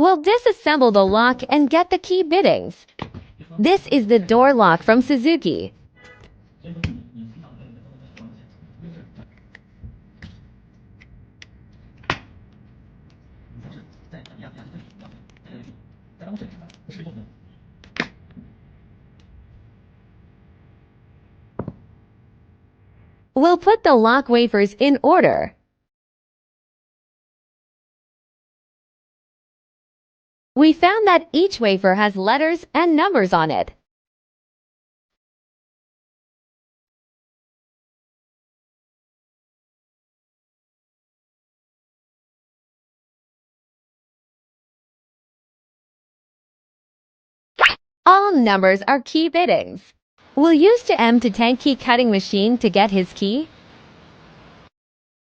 We'll disassemble the lock and get the key bittings. This is the door lock from Suzuki. We'll put the lock wafers in order. We found that each wafer has letters and numbers on it. All numbers are key bittings. We'll use the M210 key cutting machine to get his key.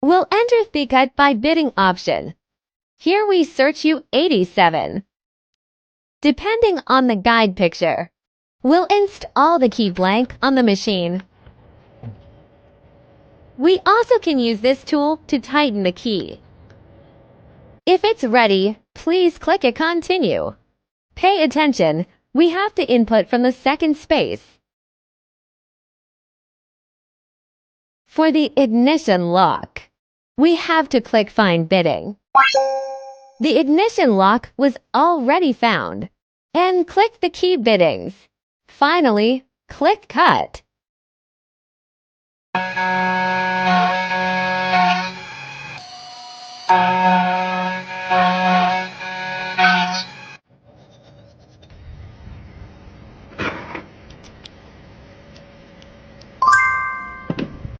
We'll enter the cut by bitting option. Here we search HU87. Depending on the guide picture, we'll install the key blank on the machine. We also can use this tool to tighten the key. If it's ready, please click a continue. Pay attention, we have to input from the second space. For the ignition lock, we have to click Find Bitting. The ignition lock was already found. And click the key bittings. Finally, click Cut.